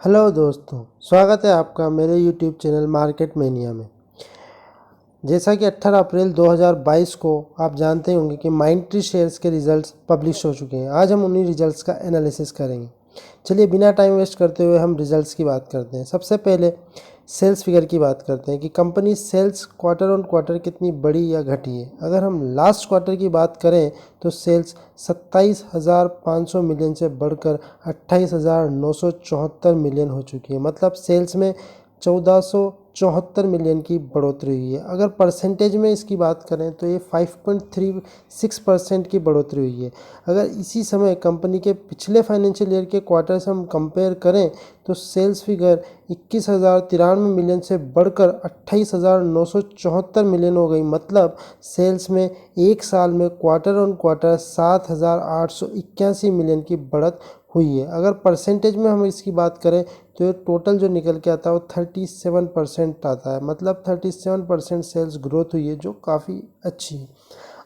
Hello दोस्तों, स्वागत है आपका मेरे यूट्यूब चैनल मार्केट मेनिया में। जैसा कि 18 अप्रैल 2022 को आप जानते होंगे कि माइंडट्री शेयर्स के रिजल्ट्स पब्लिश हो चुके हैं। आज हम उन्हीं रिजल्ट्स का एनालिसिस करेंगे। चलिए बिना टाइम वेस्ट करते हुए हम रिजल्ट्स की बात करते हैं। सबसे पहले सेल्स फिगर की बात करते हैं कि company sales quarter on quarter कितनी बढ़ी या घटी है। अगर हम लास्ट क्वार्टर की बात करें तो सेल्स 27,500 मिलियन से बढ़कर 28,974 मिलियन हो चुकी है। मतलब सेल्स में 1474 मिलियन की बढ़ोतरी हुई है। अगर परसेंटेज में इसकी बात करें तो ये 5.36% की बढ़ोतरी हुई है। अगर इसी समय कंपनी के पिछले फाइनेंशियल ईयर के क्वार्टर से हम कंपेयर करें तो सेल्स फिगर 21,093 मिलियन से बढ़कर 28,974 मिलियन हो गई। मतलब सेल्स में एक साल में क्वार्टर ऑन क्वार्टर 7,881 मिलियन की बढ़त हुई है। अगर परसेंटेज में हम इसकी बात करें तो ये टोटल जो निकल के आता है वो 37% आता है। मतलब 37% सेल्स ग्रोथ हुई है, जो काफ़ी अच्छी है।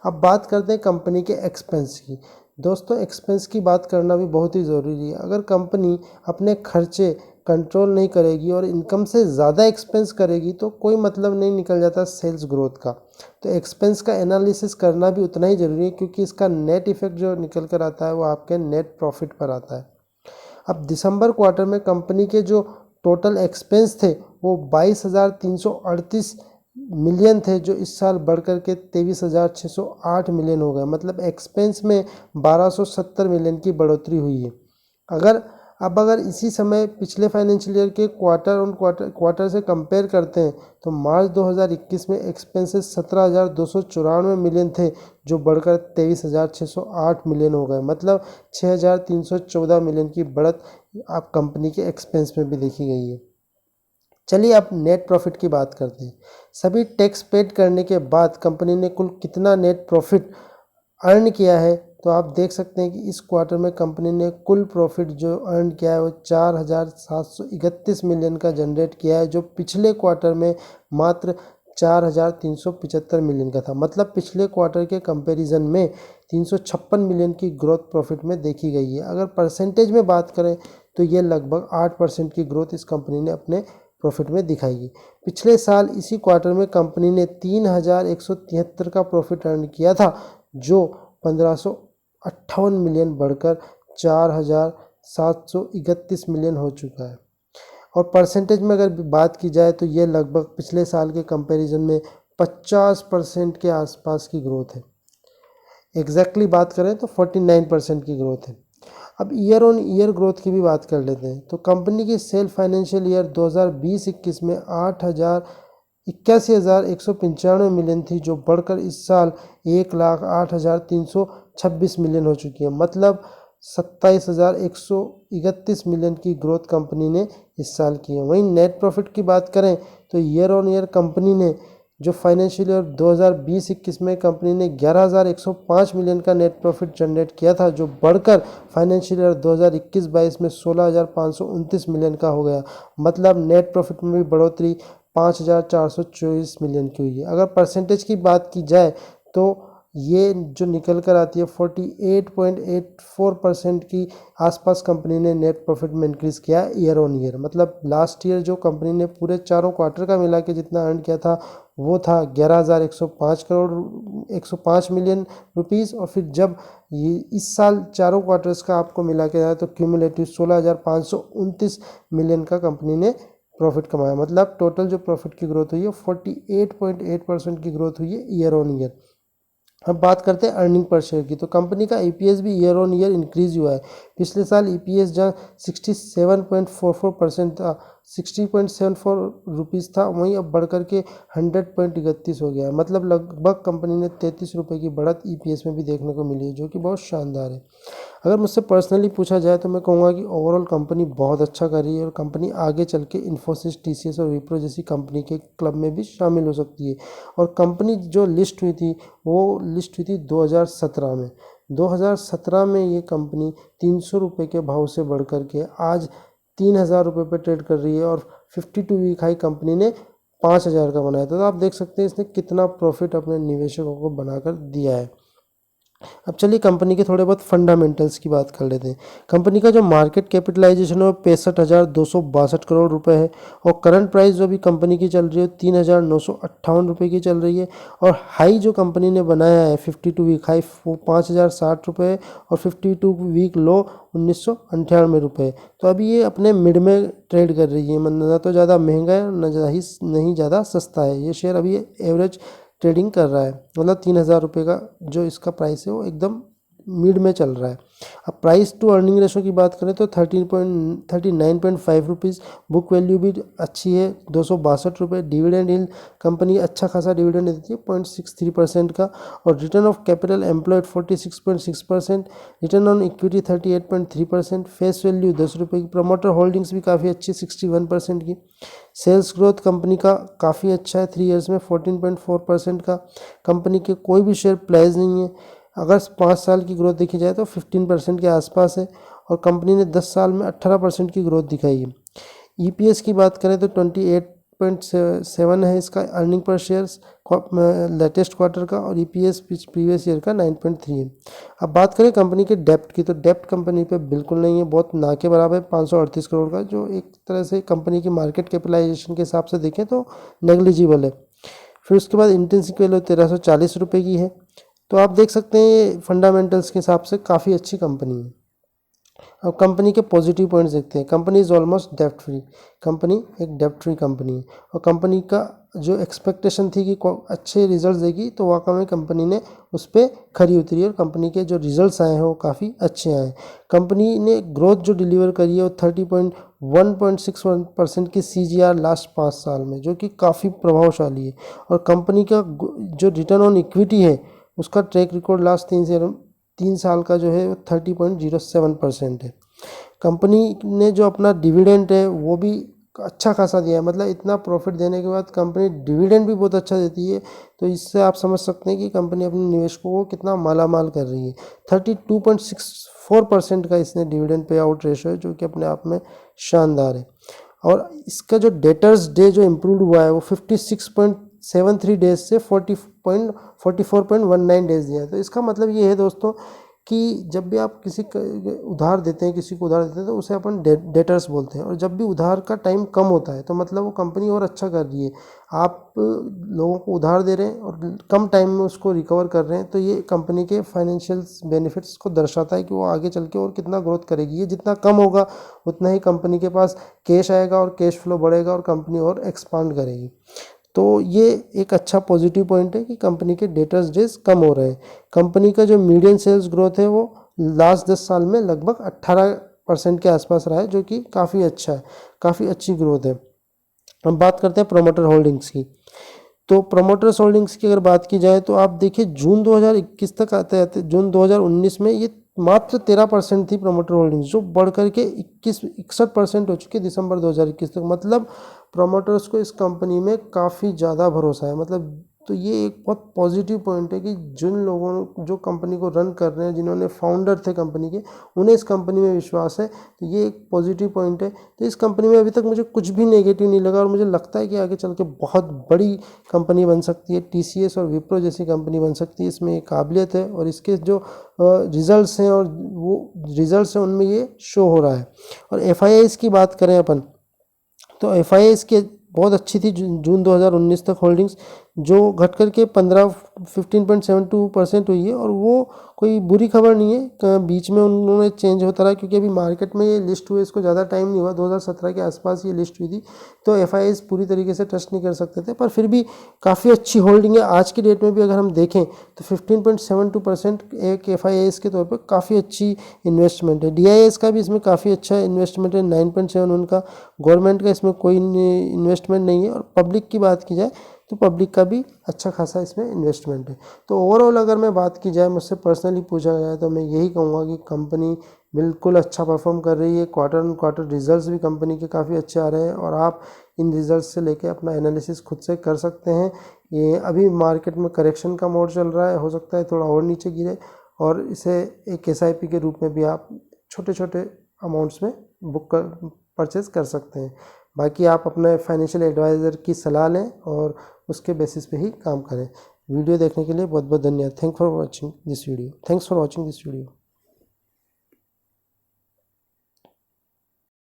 अब बात करते हैं कंपनी के एक्सपेंस की। दोस्तों, एक्सपेंस की बात करना भी बहुत ही ज़रूरी है। अगर कंपनी अपने खर्चे कंट्रोल नहीं करेगी और इनकम से ज़्यादा एक्सपेंस करेगी तो कोई मतलब नहीं निकल जाता सेल्स ग्रोथ का। तो एक्सपेंस का एनालिसिस करना भी उतना ही ज़रूरी है, क्योंकि इसका नेट इफेक्ट जो निकल कर आता है वो आपके नेट प्रॉफिट पर आता है। अब दिसंबर क्वार्टर में कंपनी के जो टोटल एक्सपेंस थे वो 22,338 मिलियन थे, जो इस साल बढ़कर के 23,608 मिलियन हो गए। मतलब एक्सपेंस में 1,270 मिलियन की बढ़ोतरी हुई है। अगर इसी समय पिछले फाइनेंशियल ईयर के क्वार्टर से कंपेयर करते हैं तो मार्च 2021 में एक्सपेंसेस 17,294 मिलियन थे, जो बढ़कर 23,608 मिलियन हो गए। मतलब 6,314 मिलियन की बढ़त आप कंपनी के एक्सपेंस में भी देखी गई है। चलिए अब नेट प्रॉफिट की बात करते हैं। सभी टैक्स पेड करने के बाद कंपनी ने कुल कितना नेट प्रॉफिट अर्न किया है, तो आप देख सकते हैं कि इस क्वार्टर में कंपनी ने कुल प्रॉफिट जो अर्न किया है वो 4,731 मिलियन का जनरेट किया है, जो पिछले क्वार्टर में मात्र 4,375 मिलियन का था। मतलब पिछले क्वार्टर के कंपैरिजन में 356 मिलियन की ग्रोथ प्रॉफिट में देखी गई है। अगर परसेंटेज में बात करें तो ये लगभग 8% की ग्रोथ इस कंपनी ने अपने प्रॉफिट में दिखाई है। पिछले साल इसी क्वार्टर में कंपनी ने 3,173 का प्रॉफिट अर्न किया था, जो 1,558 मिलियन बढ़कर 4,731 मिलियन हो चुका है। और परसेंटेज में अगर बात की जाए तो ये लगभग पिछले साल के कंपैरिजन में 50% के आसपास की ग्रोथ है। एग्जैक्टली बात करें तो 49% की ग्रोथ है। अब ईयर ऑन ईयर ग्रोथ की भी बात कर लेते हैं। तो कंपनी की सेल फाइनेंशियल ईयर 2020-21 में 81,195 मिलियन थी, जो बढ़कर इस साल 1,08,326 मिलियन हो चुकी है। मतलब 27,131 मिलियन की ग्रोथ कंपनी ने इस साल की है। वहीं नेट प्रॉफिट की बात करें तो ईयर ऑन ईयर कंपनी ने जो फाइनेंशियल ईयर 2020-21 में कंपनी ने 11,105 मिलियन का नेट प्रॉफिट जनरेट किया था, जो बढ़कर फाइनेंशियल ईयर 2021-22 में 16,529 मिलियन का हो गया। मतलब नेट प्रॉफिट में भी बढ़ोतरी 5,424 मिलियन की हुई है। अगर परसेंटेज की बात की जाए तो ये जो निकल कर आती है 48.84% की आसपास कंपनी ने नेट प्रॉफिट में इंक्रीज़ किया ईयर ऑन ईयर। मतलब लास्ट ईयर जो कंपनी ने पूरे चारों क्वार्टर का मिला के जितना अर्न किया था वो था 11,105 मिलियन रुपीज़। और फिर जब ये इस साल चारों क्वार्टर्स का आपको मिला के जाए तो क्यूमुलेटिव 16,529 मिलियन का कंपनी ने प्रॉफिट कमाया। मतलब टोटल जो प्रॉफिट की ग्रोथ हुई है 48.8% की ग्रोथ हुई है ईयर ऑन ईयर। अब बात करते हैं अर्निंग पर शेयर की। तो कंपनी का ईपीएस भी ईयर ऑन ईयर इंक्रीज हुआ है। पिछले साल ईपीएस जहाँ 67.44% था, 60.74 रुपीज़ था, वहीं अब बढ़कर के 100.31 हो गया है। मतलब लगभग कंपनी ने 33 रुपये की बढ़त ईपीएस में भी देखने को मिली है, जो कि बहुत शानदार है। अगर मुझसे पर्सनली पूछा जाए तो मैं कहूँगा कि ओवरऑल कंपनी बहुत अच्छा कर रही है और कंपनी आगे चल के इन्फोसिस, टीसीएस और विप्रो जैसी कंपनी के क्लब में भी शामिल हो सकती है। और कंपनी जो लिस्ट हुई थी वो लिस्ट हुई थी 2017 में। 2017 में ये कंपनी 300 रुपये के भाव से बढ़ कर के आज 3,000 रुपये पर ट्रेड कर रही है और 52 वीक हाई कंपनी ने 5,000 का बनाया था। तो आप देख सकते हैं इसने कितना प्रॉफिट अपने निवेशकों को बनाकर दिया है। अब चलिए कंपनी के थोड़े बहुत फंडामेंटल्स की बात कर लेते हैं। कंपनी का जो मार्केट कैपिटलाइजेशन है वो 65,262 रुपये है और करंट प्राइस जो भी कंपनी की चल रही है 3,958 रुपये की चल रही है। और हाई जो कंपनी ने बनाया है 52 वीक हाई वो 5,060 रुपये है और 52 वीक लो 1,998 रुपये। तो अभी ये अपने मिड में ट्रेड कर रही है, मतलब ना तो ज़्यादा महंगा है नहीं ज़्यादा सस्ता है। ये शेयर अभी एवरेज ट्रेडिंग कर रहा है, मतलब 3,000 रुपये का जो इसका प्राइस है वो एकदम मिड में चल रहा है। अब प्राइस टू अर्निंग रेशो की बात करें तो 39.5 रुपीज़। बुक वैल्यू भी अच्छी है 262 रुपये। डिविडेंड यील्ड कंपनी अच्छा खासा डिविडेंड देती है 0.63% का। और return of capital employed 46.6%। Return on equity 38.3%। Face value 10 रुपये की। प्रमोटर होल्डिंग्स भी काफ़ी अच्छी 61% की। सेल्स ग्रोथ कंपनी का काफ़ी अच्छा है 3 ईयर्स में 14.4% का। कंपनी के कोई भी शेयर प्लेज नहीं है। अगर 5 साल की ग्रोथ देखी जाए तो 15% के आसपास है और कंपनी ने 10 साल में 18% की ग्रोथ दिखाई है। ईपीएस की बात करें तो 28.7 है इसका earning per shares latest quarter का और ईपीएस प्रीवियस ईयर का 9.3 है। अब बात करें कंपनी के डेप्ट की, तो डेप्ट कंपनी पे बिल्कुल नहीं है, बहुत ना के बराबर है 538 करोड़ का, जो एक तरह से कंपनी की मार्केट कैपिटलाइजेशन के हिसाब से देखें तो नेग्लिजिबल है। फिर उसके बाद इंट्रिंसिक वैल्यू 1,340 रुपये की है। तो आप देख सकते हैं ये फंडामेंटल्स के हिसाब से काफ़ी अच्छी कंपनी है। अब कंपनी के पॉजिटिव पॉइंट्स देखते हैं। कंपनी इज़ ऑलमोस्ट डेप्ट फ्री। कंपनी एक डेप्ट फ्री कंपनी है और कंपनी का जो एक्सपेक्टेशन थी कि अच्छे रिजल्ट्स देगी तो वाकई में कंपनी ने उस पर खरी उतरी और कंपनी के जो रिजल्ट्स आए हैं वो काफ़ी अच्छे आए। कंपनी ने ग्रोथ जो डिलीवर करी है वो 1.61% की CAGR लास्ट 5 साल में, जो कि काफ़ी प्रभावशाली है। और कंपनी का जो रिटर्न ऑन इक्विटी है उसका ट्रैक रिकॉर्ड लास्ट 3 साल का जो है वो 30.07% है। कंपनी ने जो अपना डिविडेंड है वो भी अच्छा खासा दिया है, मतलब इतना प्रॉफिट देने के बाद कंपनी डिविडेंड भी बहुत अच्छा देती है। तो इससे आप समझ सकते हैं कि कंपनी अपने निवेशकों को कितना मालामाल कर रही है। 32.64% का इसने डिविडेंड पे आउट रेशो है, जो कि अपने आप में शानदार है। और इसका जो डेटर्स डे जो इम्प्रूव हुआ है वो 56.73 डेज से 44.19 डेज दिया है। तो इसका मतलब ये है दोस्तों कि जब भी आप किसी को उधार देते हैं तो उसे अपन डेटर्स बोलते हैं। और जब भी उधार का टाइम कम होता है तो मतलब वो कंपनी और अच्छा कर रही है। आप लोगों को उधार दे रहे हैं और कम टाइम में उसको रिकवर कर रहे हैं, तो ये कंपनी के फाइनेंशियल बेनिफिट्स को दर्शाता है कि वो आगे चल के और कितना ग्रोथ करेगी। ये जितना कम होगा उतना ही कंपनी के पास कैश आएगा और कैश फ्लो बढ़ेगा और कंपनी और एक्सपांड करेगी। तो ये एक अच्छा पॉजिटिव पॉइंट है कि कंपनी के डेटर्स डेज कम हो रहे हैं। कंपनी का जो मीडियन सेल्स ग्रोथ है वो लास्ट 10 साल में लगभग 18% के आसपास रहा है, जो कि काफ़ी अच्छा है, काफ़ी अच्छी ग्रोथ है। अब बात करते हैं प्रोमोटर होल्डिंग्स की। तो प्रोमोटर्स होल्डिंग्स की अगर बात की जाए तो आप देखिए जून 2021 तक आते आते जून 2019 में ये मात्र 13% थी प्रोमोटर होल्डिंग्स, जो बढ़ करके 61% हो चुकी है दिसंबर 2021 तक। मतलब प्रोमोटर्स को इस कंपनी में काफ़ी ज़्यादा भरोसा है। मतलब तो ये एक बहुत पॉजिटिव पॉइंट है कि जिन लोगों जो कंपनी को रन कर रहे हैं, जिन्होंने फाउंडर थे कंपनी के, उन्हें इस कंपनी में विश्वास है। तो ये एक पॉजिटिव पॉइंट है। तो इस कंपनी में अभी तक मुझे कुछ भी नेगेटिव नहीं लगा और मुझे लगता है कि आगे चल के बहुत बड़ी कंपनी बन सकती है। TCS और विप्रो जैसी कंपनी बन सकती है। इसमें एक काबिलियत है और इसके जो रिजल्ट्स हैं और वो रिजल्ट्स हैं उनमें ये शो हो रहा है। और FIIs की बात करें अपन तो FIIs के बहुत अच्छी थी जून 2019 तक होल्डिंग्स, जो घट करके 15% हुई है। और वो कोई बुरी खबर नहीं है, बीच में उन्होंने चेंज होता रहा क्योंकि अभी मार्केट में ये लिस्ट हुए इसको ज़्यादा टाइम नहीं हुआ, 2017 के आसपास ये लिस्ट हुई थी। तो FIIs पूरी तरीके से ट्रस्ट नहीं कर सकते थे, पर फिर भी काफ़ी अच्छी होल्डिंग है। आज की डेट में भी अगर हम देखें तो 15.72% एक FIIs के तौर पर काफ़ी अच्छी इन्वेस्टमेंट है। DIIs का भी इसमें काफ़ी अच्छा इन्वेस्टमेंट है 9.7 उनका। गवर्नमेंट का इसमें कोई इन्वेस्टमेंट नहीं है। और पब्लिक की बात की जाए तो पब्लिक का भी अच्छा खासा इसमें इन्वेस्टमेंट है। तो ओवरऑल अगर मैं बात की जाए, मुझसे पर्सनली पूछा जाए तो मैं यही कहूँगा कि कंपनी बिल्कुल अच्छा परफॉर्म कर रही है। क्वार्टर ऑन क्वार्टर रिजल्ट्स भी कंपनी के काफ़ी अच्छे आ रहे हैं और आप इन रिजल्ट्स से लेके अपना एनालिसिस खुद से कर सकते हैं। ये अभी मार्केट में करेक्शन का मोड चल रहा है, हो सकता है थोड़ा और नीचे गिरे और इसे एक SIP के रूप में भी आप छोटे छोटे अमाउंट्स में परचेज कर सकते हैं। बाकी आप अपने फाइनेंशियल एडवाइज़र की सलाह लें और उसके बेसिस पे ही काम करें। वीडियो देखने के लिए बहुत बहुत धन्यवाद। Thanks for watching this video.